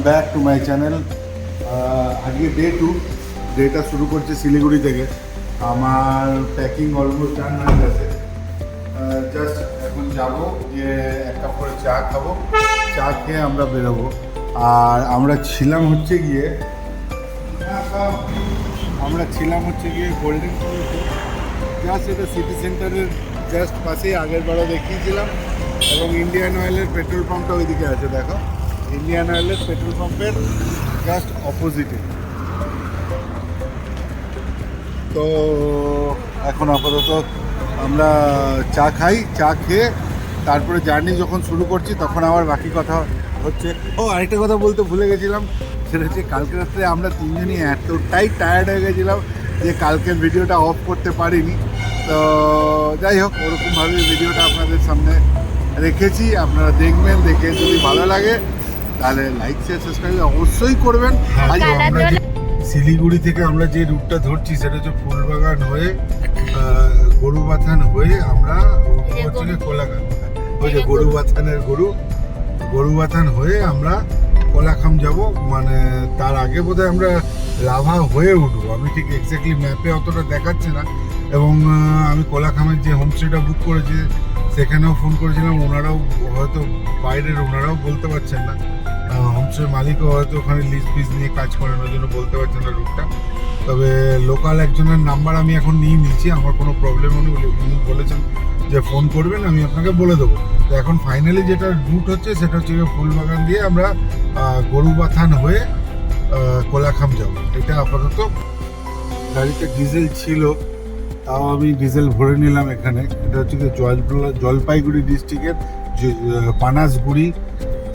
Back to my channel. আজকে data শুরু করছে শিলিগুড়ি থেকে। আমার প্যাকিং অলমোস্ট ডান হয়ে গেছে। জাস্ট এখন যাব, গিয়ে এক কাপ করে চা খাবো, চা খেয়ে আমরা বেরোবো। আর আমরা ছিলাম হচ্ছে গিয়ে গোল্ডেন কলেজে, জাস্ট এটা সিটি সেন্টারের জাস্ট পাশেই আগের বারও দেখিয়েছিলাম। এবং ইন্ডিয়ান অয়েলের পেট্রোল পাম্পটা ওইদিকে আছে, দেখো ইন্ডিয়ান অয়েলের পেট্রোল পাম্পের জাস্ট অপোজিটে। তো এখন আপাতত আমরা চা খাই, চা খেয়ে তারপরে জার্নি যখন শুরু করছি তখন আবার বাকি কথা হচ্ছে। ও আরেকটা কথা বলতে ভুলে গেছিলাম, সেটা হচ্ছে কালকে রাত্রে আমরা তিনজনই এতটাই টায়ার্ড হয়ে গেছিলাম যে কালকের ভিডিওটা অফ করতে পারিনি। তো যাই হোক, ওরকমভাবে ভিডিওটা আপনাদের সামনে রেখেছি, আপনারা দেখবেন, দেখে যদি ভালো লাগে তাহলে লাইক শেয়ার সাবস্ক্রাইব অবশ্যই করবেন। শিলিগুড়ি থেকে আমরা যে রুটটা ধরছি সেটা হচ্ছে ফুলবাগান হয়ে গরুবাথান হয়ে আমরা হচ্ছে কোলাঘাট, ওই যে গরুবাথান হয়ে আমরা কোলাখাম যাব। মানে তার আগে বোধহয় আমরা লাভা হয়ে উঠবো, আমি ঠিক এক্স্যাক্টলি ম্যাপে অতটা দেখাচ্ছে না। এবং আমি কোলাখামের যে হোমস্টেটা বুক করেছি সেখানেও ফোন করেছিলাম, ওনারাও হয়তো বাইরের, ওনারাও বলতে পারছেন না। হোমস্টের মালিকও হয়তো ওখানে লিজ ফিজ নিয়ে কাজ করেন, ওই জন্য বলতে পারছেন না রুটটা। তবে লোকাল একজনের নাম্বার আমি এখন নিয়ে নিয়েছি, আমার কোনো প্রবলেম নেই, উনি বলেছেন যে ফোন করবেন, আমি আপনাকে বলে দেবো। তো এখন ফাইনালি যেটা রুট হচ্ছে সেটা হচ্ছে ফুলবাগান দিয়ে আমরা গরুবাথান হয়ে কোলাখাম যাব। এটা আপাতত গাড়িতে ডিজেল ছিল, তাও আমি ডিজেল ভরে নিলাম এখানে। এটা হচ্ছে জলপাইগুড়ি ডিস্ট্রিক্টের পানাসগুড়ি,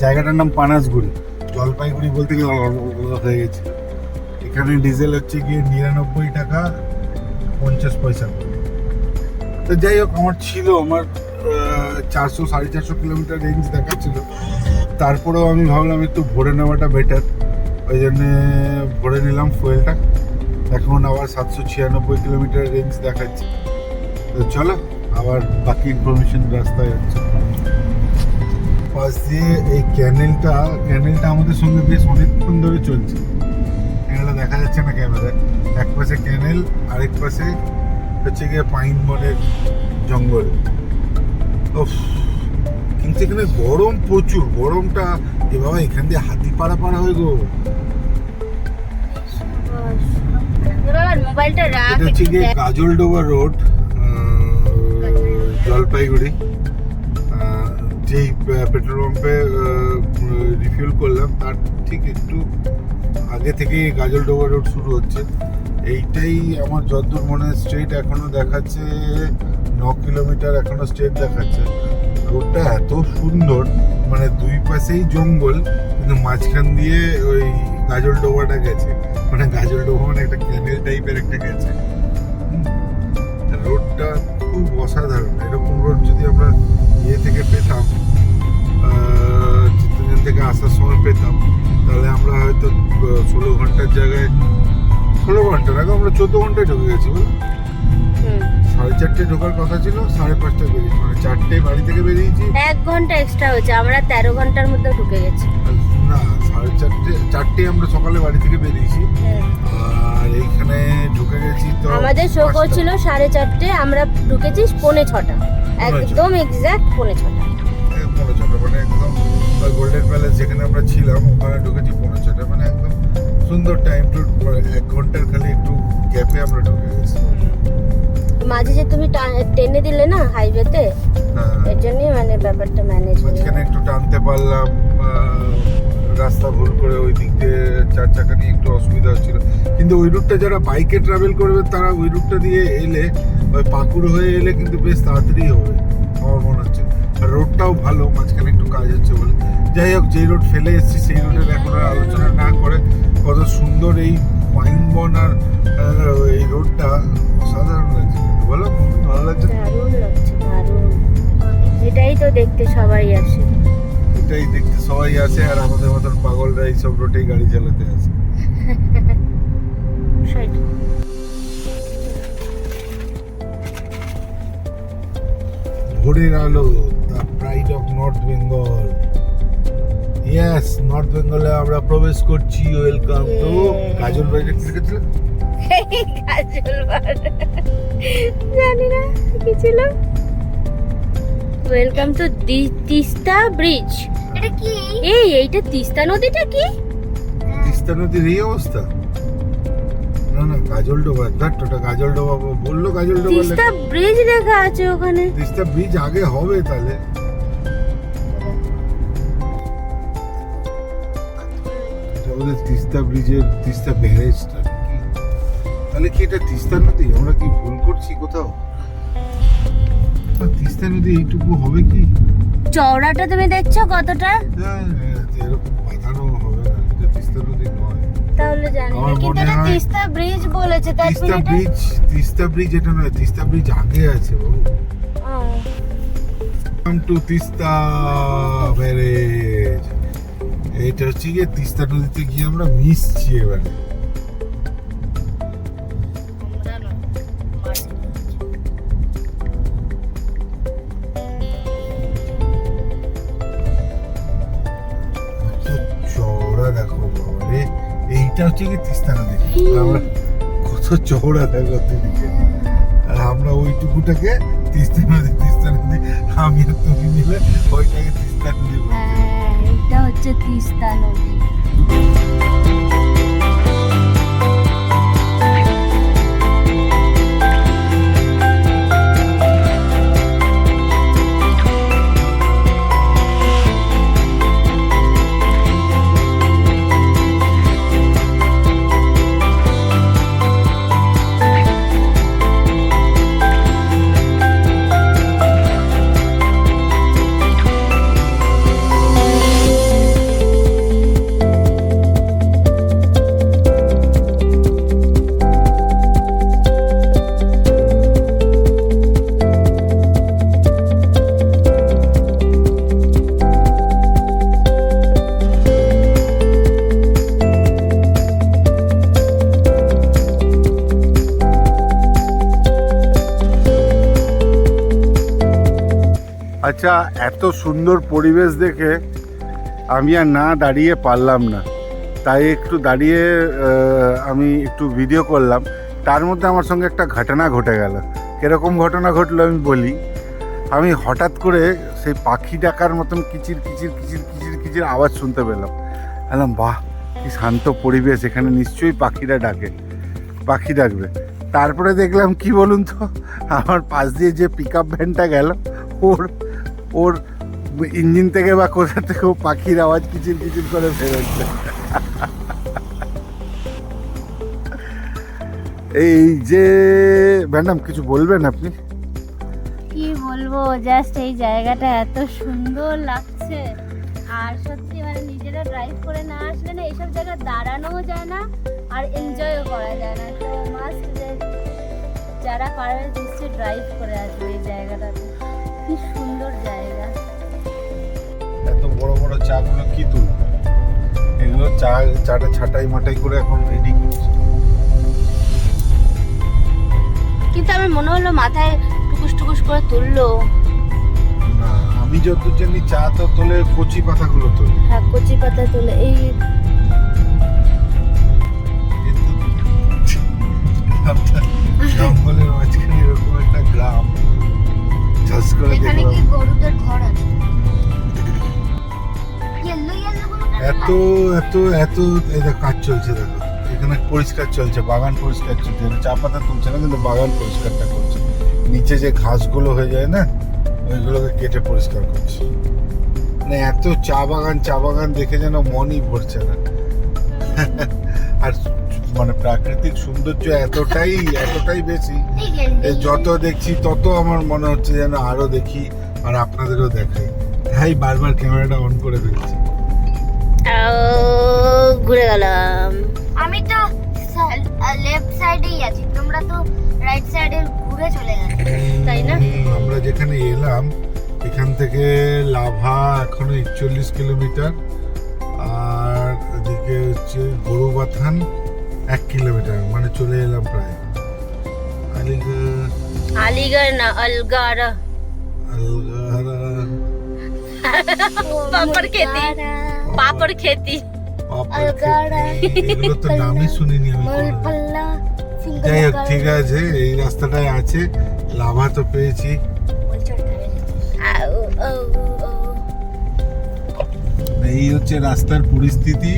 জায়গাটার নাম পানাসগুড়ি। জলপাইগুড়ি বলতে গেলে হয়ে গেছে। এখানে ডিজেল হচ্ছে গিয়ে 99 টাকা 50 পয়সা। তো যাই হোক, আমার 400-450 কিলোমিটার রেঞ্জ দেখাচ্ছিল, তারপরেও আমি ভাবলাম একটু ভরে নেওয়াটা বেটার, ওই জন্যে ভরে নিলাম ফুয়েলটা। এখন আবার 796 কিলোমিটার রেঞ্জ দেখাচ্ছে। তো চলো আবার বাকি ইনফরমেশন রাস্তায় হচ্ছে। পাশ দিয়ে এই ক্যানেলটা আমাদের সঙ্গে বেশ অনেকক্ষণ ধরে চলছে। ক্যানেলটা দেখা যাচ্ছে না ক্যামেরায়, এক পাশে ক্যানেল, আরেক পাশে হচ্ছে গিয়ে পাইন বনের জঙ্গল। কিন্তু এখানে গরম প্রচুর, গরমটা এভাবে এখান দিয়ে হাতি পাড়া হয়ে গো। এটা হচ্ছে গিয়ে গাজলডোবা রোড, জলপাইগুড়ি। যেই পেট্রোল পাম্পে রিফিউল করলাম তার ঠিক একটু আগে থেকেই গাজলডোবা রোড শুরু হচ্ছে। এইটাই আমার যতদূর মনে হয় স্ট্রেট এখনো দেখাচ্ছে 9 কিলোমিটার এখনো স্ট্রেট দেখাচ্ছে। রোডটা এত সুন্দর, মানে দুই পাশেই জঙ্গল, কিন্তু মাঝখান দিয়ে ওই গাজলডোবাটা গেছে। মানে গাজলডোবা মানে একটা ক্যানেল টাইপের একটা গেছে। রোডটা খুব অসাধারণ। এরকম রোড যদি আমরা থেকে পেতাম, চিত্তরঞ্জন থেকে আসার সময় পেতাম, তাহলে আমরা হয়তো 16 ঘন্টার জায়গায় 16 ঘন্টার আগে আমরা 14 ঘন্টায় ঢুকে গেছি। বলো, 4:30 ঢোকার কথা ছিল, 5:30 বেরিয়েছি, মানে 4টে বাড়ি থেকে বেরিয়েছি। 1 ঘন্টা এক্সট্রা হয়েছে, আমরা 13 ঘন্টার মধ্যে ঢুকে গেছি। না, 4:30 আমরা সকালে বাড়ি থেকে বেরিয়েছি, আর এইখানে ঢুকে গেছি। তো আমাদের শো করছিল 4:30, আমরা ঢুকেছি 5:45, একদম এক্সাক্ট 5:45। মানে একদম গোল্ডেন প্যালেস যেখানে আমরা ছিলাম ওখানে ঢুকেছি 5:45, মানে একদম সুন্দর টাইম টু 1 ঘন্টার খালি একটু গ্যাপে আমরা ঢুকে গেছি। মাঝে যে তুমি টেনে দিলে না হাইওয়েতে, এর জন্যই মানে ব্যাপারটা ম্যানেজ হলো। এখানে একটু টানতে পারলাম, রাস্তা ভুল করে ওই দিক দিয়ে 4 চাকা নিয়ে একটু অসুবিধা হচ্ছিল। কিন্তু ওই রুটটা যারা বাইকে ট্রাভেল করবে তারা ওই রুটটা দিয়ে এলে, ওই পাকুড় হয়ে এলে কিন্তু বেশ তাড়াতাড়ি হবে আমার মনে হচ্ছে। আর রোডটাও ভালো, মাঝখানে একটু কাজ হচ্ছে বলে। যাই হোক, যেই রোড ফেলে এসেছি সেই রোডের এখন আর আলোচনা না করে, কত সুন্দর এই পাইন বন আর এই রোডটা অসাধারণ লাগছে। বলো, ভালো লাগছে? দারুণ লাগছে, দারুণ। এটাই তো দেখতে সবাই আসে, আর আমাদের মতন পাগলরা এইসব রোডেই গাড়ি চালাতে আসে। ভোরের আলো, the pride of north Bengal. Yes, north বেঙ্গলে আমরা প্রবেশ করছি। ওয়েলকাম টু কাজল বাড়িতে। কি লিখেছিল? জানি না কি ছিল। Welcome to Teesta bridge. এটা কি? এইটা তিস্তা নদীটা কি? তিস্তা নদীর এই অবস্থা? না না, কাজল ডোবা। ওটা কাজল ডোবা বললো, কাজল ডোবা। তিস্তা ব্রিজ লেখা আছে ওখানে। তিস্তা ব্রিজ আগে হবে তাহলে। এটা বোধহয় তিস্তা ব্রিজের তিস্তা ব্যারেজটা নাকি? তাহলে কি এটা তিস্তা নদী? আমরা কি ভুল করছি কোথাও? তিস্তা নদী এইটুকু হবে কি? চওড়াটা তুমি দেখছো কতটা? এরকম বাঁধানো হবে না, এটা তিস্তা নদী নয়। তাহলে জানি না, আমার কিন্তু মনে এটা হয় তিস্তা ব্রিজ বলেছে। তাই তিস্তা ব্রিজ এটা নয়, তিস্তা ব্রিজ আগে আছে বাবু। To Teesta barrage. এটা হচ্ছে গিয়ে তিস্তা নদীতে গিয়ে আমরা মিশছি এবারে। চওড়া দেখো বাবারে, এইটা হচ্ছে কি তিস্তা নদী। আমরা কত চওড়া দেখো দিদিকে, আর আমরা ওইটুকুটাকে তিস্তা নদী আমি আর তুমি মিলে ওইটাকে তিস্তা নদী বলছি। এটা হচ্ছে তিস্তা নদী। আচ্ছা, এত সুন্দর পরিবেশ দেখে আমি আর না দাঁড়িয়ে পারলাম না, তাই একটু দাঁড়িয়ে আমি একটু ভিডিও করলাম। তার মধ্যে আমার সঙ্গে একটা ঘটনা ঘটে গেল। কীরকম ঘটনা ঘটলো আমি বলি। আমি হঠাৎ করে সেই পাখি ডাকার মতন কিচির কিচির কিচির কিচির কিচির আওয়াজ শুনতে পেলাম। বললাম বাহ, কি শান্ত পরিবেশ, এখানে নিশ্চয়ই পাখিরা পাখি ডাকবে। তারপরে দেখলাম কি বলুন তো, আমার পাশ দিয়ে যে পিক আপ ভ্যানটা গেল, ওর ইঞ্জিন থেকে বা কোথা থেকেও পাখির আওয়াজ কিচির কিচির করে বেরোচ্ছে। এই যে ম্যাডাম, কিছু বলবেন আপনি? কি বলবো, জাস্ট এই জায়গাটা এত সুন্দর লাগছে। আর সত্যি মানে নিজেরা ড্রাইভ করে না আসলে না এইসব জায়গায় দাঁড়ানোও যায় না আর এনজয়ও করা যায় না। তো মাস্ট যারা পারবে নিশ্চয়ই ড্রাইভ করে আসবে এই জায়গাটাতে। কি সুন্দর জায়গা। এত বড় বড় চাগুলো কি তুলবে? এগুলো চাটা ছাটাই মাটাই করে এখন রেডি করছে। কিন্তু আমার মনে হলো মাথায় টুকুস টুকুস করে তুললো না, আমি যতদূর জানি চা তো তোলে কচি পাতাগুলো তোলে। হ্যাঁ, কচি পাতা তোলে। এই জঙ্গলের মাঝখানে এরকম একটা গ্রাম, ঝাস করে এখানে দেখলাম। কি গরুদের ঘর আছে? এত এত এত এই দেখো কাজ চলছে, দেখো এখানে পরিষ্কার চলছে, বাগান পরিষ্কার চলছে। চা পাতা তুলছে না, কিন্তু বাগান পরিষ্কারটা করছে। নিচে যে ঘাসগুলো হয়ে যায় না, ওইগুলোকে কেটে পরিষ্কার করছে। মানে এত চা বাগান দেখে যেন মনই ভরছে না। আর মানে প্রাকৃতিক সৌন্দর্য এতটাই বেশি, যত দেখছি তত আমার মনে হচ্ছে যেন আরো দেখি আর আপনাদেরও দেখাই। তাই বারবার ক্যামেরাটা অন করে ফেলছি। ঘুরে গেলাম। আমি তো লেফট সাইডেই আছি, তোমরা তো রাইট সাইডে ঘুরে চলে গেলে, তাই না? আমরা যেখানে এলাম এখান থেকে লাভা এখনো 41 কিলোমিটার, আর এদিকে হচ্ছে গরুবাথান 1 কিলোমিটার, মানে চলে এলাম প্রায় আলিগড় না আলগারা। আলগারা পাপড় খেতে পাপড় খেতি। পাপড় খেতি, এগুলো তো নামই শুনিনি আমি কোনোদিন। যাই হোক, ঠিক আছে, এই রাস্তাটায় আছে। লাভা তো পেয়েছি। এই হচ্ছে রাস্তার পরিস্থিতি,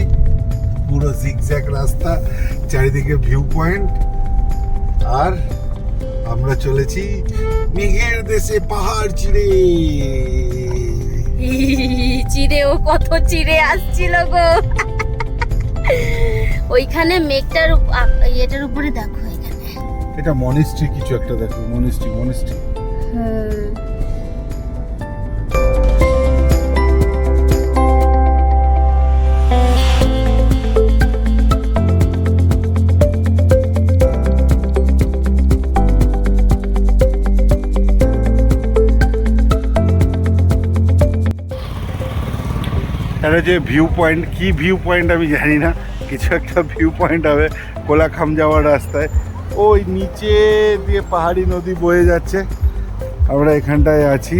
পুরো জিগজ্যাগ রাস্তা, চারিদিকে ভিউ পয়েন্ট, আর আমরা চলেছি মেঘের দেশে পাহাড় চিড়ে। চিড়ে, ও কত চিড়ে আসছিল গো। ওইখানে মেঘটার এটার উপরে দেখো, এখানে এটা মনিস্ট্রি কিছু একটা, দেখো মনিস্ট্রি। এটা যে ভিউ পয়েন্ট, কি ভিউ পয়েন্ট আমি জানি না, কিছু একটা ভিউ পয়েন্ট হবে কোলাখাম যাওয়ার রাস্তায়। ওই নিচে দিয়ে পাহাড়ি নদী বয়ে যাচ্ছে, আমরা এখানটায় আছি।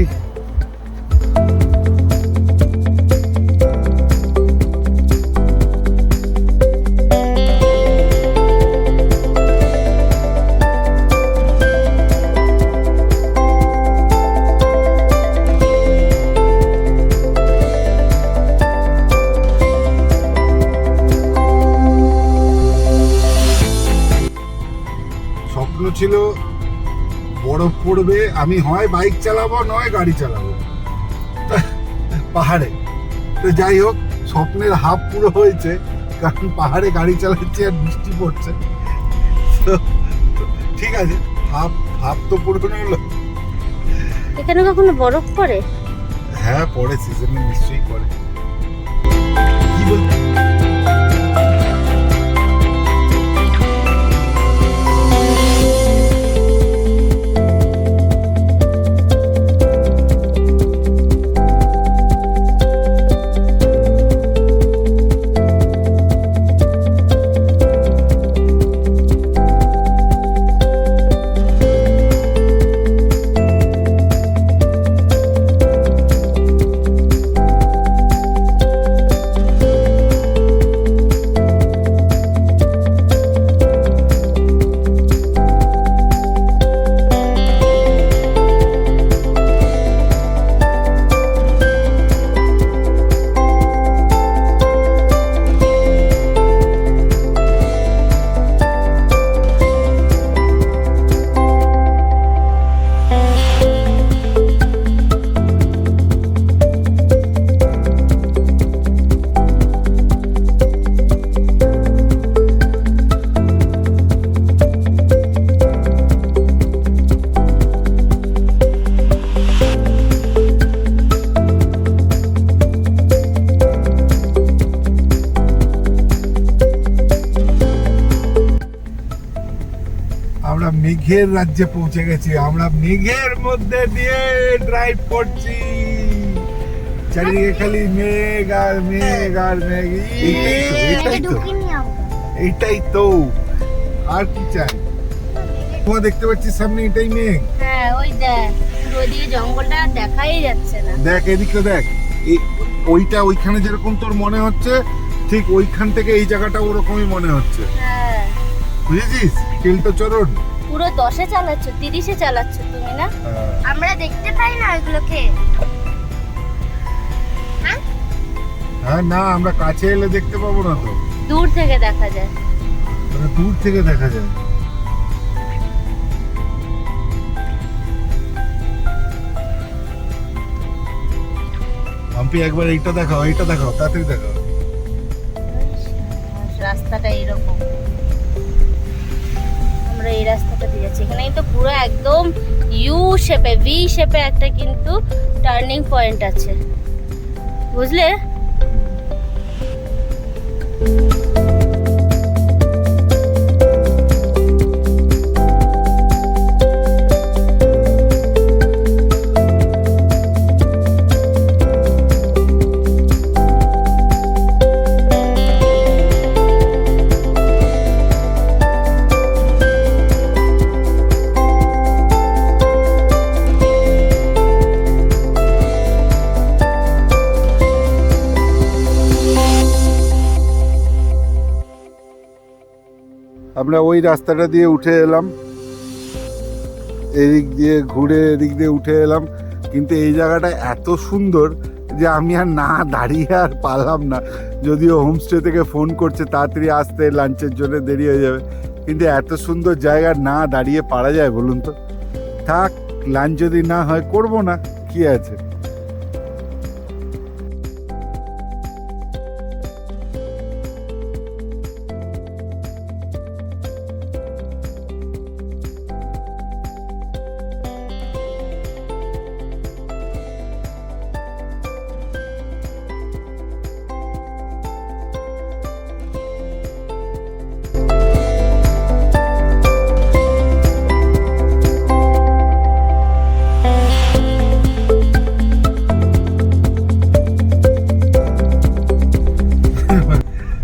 স্বপ্ন ছিল বরফ পড়বে, আমি হয় বাইক চালাবো নয় গাড়ি চালাবো পাহাড়ে। তো যাই হোক, স্বপ্নের হাফ পুরো হয়েছে, কারণ পাহাড়ে গাড়ি চালাচ্ছি আর বৃষ্টি পড়ছে। তো ঠিক আছে, হাফ তো পূরণ হলো। এখানে কখনো বরফ পড়ে? হ্যাঁ, পরে সিজনে নিশ্চয়ই পড়ে। কি বলতে আমরা মেঘের রাজ্যে পৌঁছে গেছি, আমরা মেঘের মধ্যে দিয়ে ড্রাইভ করছি, চারিদিকে খালি মেঘ আর মেঘ আর মেঘ। এইটাই তো, আর কি চাই? তোমার দেখতে পাচ্ছি সামনে, এটাই মেঘ। হ্যাঁ, ওই দেখ, ওইদিকে জঙ্গলটা দেখাই যাচ্ছে না। দেখ এদিকে দেখ, ওইটা ওইখানে যেরকম তোর মনে হচ্ছে, ঠিক ওইখান থেকে এই জায়গাটা ওরকমই মনে হচ্ছে। হ্যাঁ, বুঝেছিস? কেলটো চরণ পুরো 10-এ চালাচ্ছ, 30-এ চালাচ্ছ তুমি না? আমরা দেখতে পাই না ওইগুলোকে। হ্যাঁ, না আমরা কাছে এলে দেখতে পাবো না তো, দূর থেকে দেখা যায়। দূর থেকে দেখা যায়। হাম্পি একবার এইটা দেখাও, এইটা দেখাও, তাড়াতাড়ি দেখাও। রাস্তাটা এরকম, আমরা এই রাস্তাটা দিয়ে যাচ্ছি। এখানেই তো পুরো একদম ইউ শেপে, ভি শেপে একটা কিন্তু টার্নিং পয়েন্ট আছে, বুঝলে? আমরা ওই রাস্তাটা দিয়ে উঠে এলাম, এদিক দিয়ে ঘুরে এদিক দিয়ে উঠে এলাম, কিন্তু এই জায়গাটা এত সুন্দর যে আমি আর না দাঁড়িয়ে আর পারলাম না। যদিও হোমস্টে থেকে ফোন করছে তাড়াতাড়ি আসতে, লাঞ্চের জন্য দেরি হয়ে যাবে, কিন্তু এত সুন্দর জায়গা না দাঁড়িয়ে পারা যায় বলুন তো? থাক, লাঞ্চ যদি না হয় করবো না, কি আছে।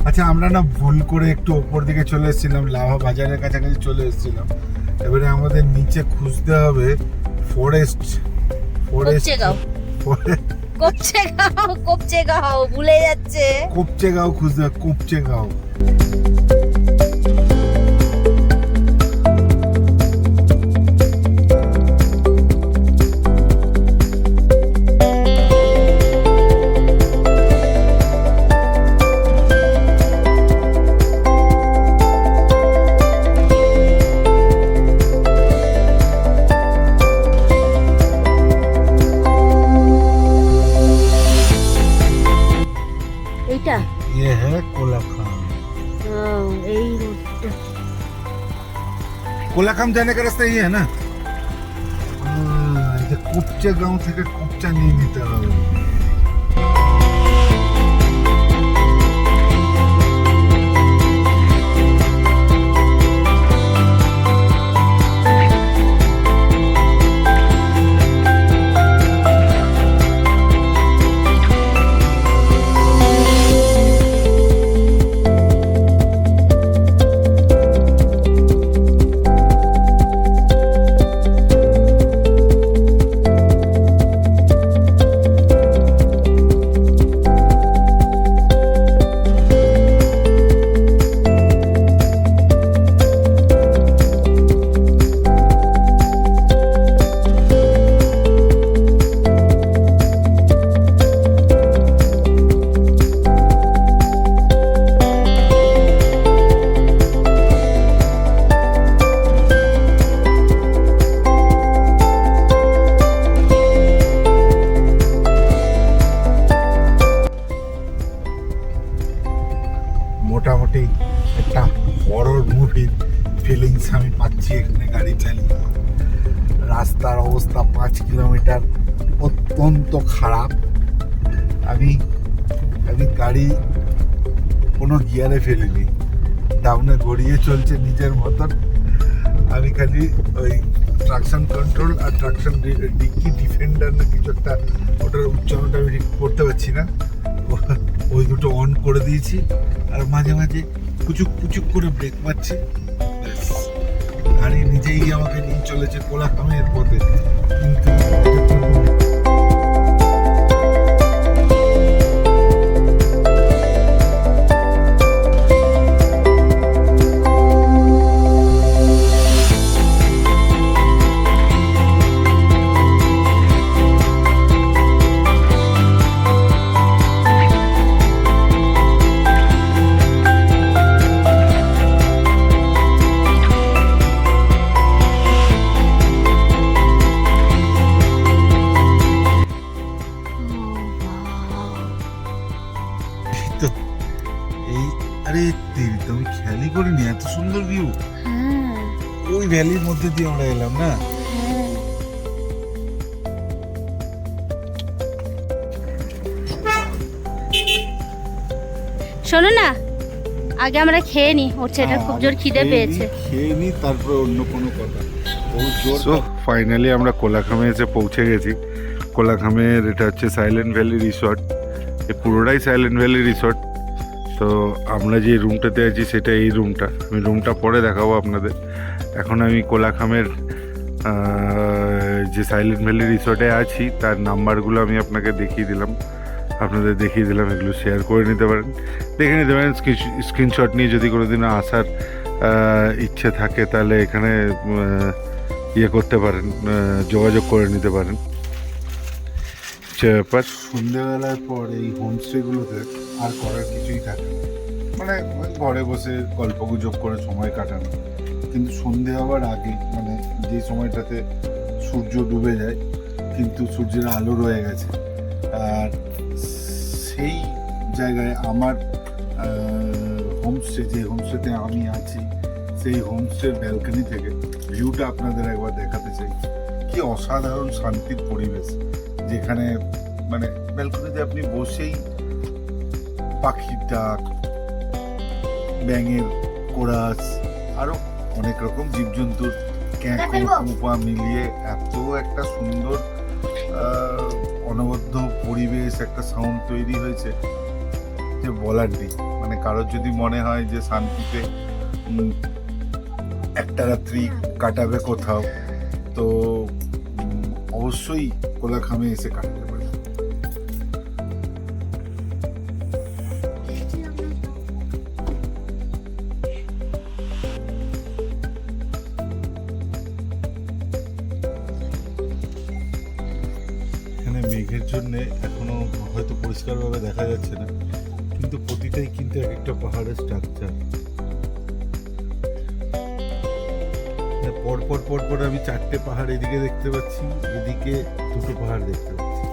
আচ্ছা, আমরা না ভুল করে একটু ওপর দিকে চলে এসেছিলাম, লাভা বাজারের কাছাকাছি চলে এসেছিলাম। এবারে আমাদের নিচে খুঁজতে হবে ফরেস্ট কোপচেগাঁও ভুলে যাচ্ছে। কোপচেগাঁও খুঁজতে হবে, কোপচেগাঁও। এইটা ये है कोलाखाम। এই রোডটা। कोलाखाम जाने का रास्ता ये है ना? कुपचा गांव থেকে কুপচা নিয়ে নিতে হবে। মোটামুটি একটা হরর মুভির ফিলিংস আমি পাচ্ছি এখানে গাড়ি চালিয়ে। রাস্তার অবস্থা 5 কিলোমিটার অত্যন্ত খারাপ। আমি গাড়ি কোনো গিয়ারে ফেলিনি, ডাউনে গড়িয়ে চলছে নিজের মতন। আমি খালি ওই ট্রাকশন কন্ট্রোল আর ট্রাকশন ডিকি ডিফেন্ডার না কিছু একটা, ওটার উচ্চারণটা আমি ঠিক করতে পারছি না, ওই দুটো অন করে দিয়েছি। আর মাঝে মাঝে পুচুক পুচুক করে ব্রেক মারছি। গাড়ি নিজেই আমাকে নিয়ে চলেছে কোলাখামের পথে, কিন্তু আমি খেয়ালই করিনি এত সুন্দর ভিউ। ওই ভ্যালির মধ্যে দিয়ে আমরা এলাম না। শোনো না, আগে আমরা খেয়ে নি, ওর ছেলেটা খুব জোর খিদে পেয়েছে। খেয়ে নি, তারপর অন্য কোনো কথা। ফাইনালি আমরা কোলাখামে এসে পৌঁছে গেছি। কোলাখামের এটা হচ্ছে সাইলেন্ট ভ্যালি রিসর্ট। এই পুরোটাই সাইলেন্ট ভ্যালি রিসর্ট। তো আমরা যে রুমটাতে আছি সেটা এই রুমটা, আমি রুমটা পরে দেখাবো আপনাদের। এখন আমি কোলাখামের যে সাইলেন্ট ভ্যালি রিসর্টে আছি তার নাম্বারগুলো আমি আপনাদের দেখিয়ে দিলাম, এগুলো শেয়ার করে নিতে পারেন, দেখে নিতে পারেন। স্ক্রিনশট নিয়ে যদি কোনো দিন আসার ইচ্ছে থাকে তাহলে এখানে ইয়ে করতে পারেন, যোগাযোগ করে নিতে পারেন। সে ব্যাপার। সন্ধ্যেবেলার পর এই হোমস্টেগুলোতে আর করার কিছুই থাকে না, মানে ওই ঘরে বসে গল্পগুজব করে সময় কাটানো। কিন্তু সন্ধে হওয়ার আগে, মানে যে সময়টাতে সূর্য ডুবে যায় কিন্তু সূর্যের আলো রয়ে গেছে, আর সেই জায়গায় আমার হোমস্টে, যে হোমস্টেতে আমি আছি, সেই হোমস্টের ব্যালকনি থেকে ভিউটা আপনাদের একবার দেখাতে চাই। কি অসাধারণ শান্তির পরিবেশ, যেখানে মানে ব্যালকনিতে আপনি বসেই পাখির ডাক, ব্যাঙের কোরাস, আরো অনেক রকম জীবজন্তুর ক্যাঁকো কুপা মিলিয়ে এত একটা সুন্দর অনবদ্য পরিবেশ, একটা সাউন্ড তৈরি হয়েছে যে বলার নেই। মানে কারোর যদি মনে হয় যে শান্তিতে একটা রাত্রি কাটাবে কোথাও, তো অবশ্যই কোলাখামে এসে কাটাতে পারে। এখানে মেঘের জন্য এখনো হয়তো পরিষ্কারভাবে দেখা যাচ্ছে না, কিন্তু প্রতিটাই কিন্তু এক একটা পাহাড়ের স্ট্রাকচার। পরপর পরপর আমি 4টে পাহাড় এদিকে দেখতে পাচ্ছি, এদিকে 2টো পাহাড় দেখতে পাচ্ছি।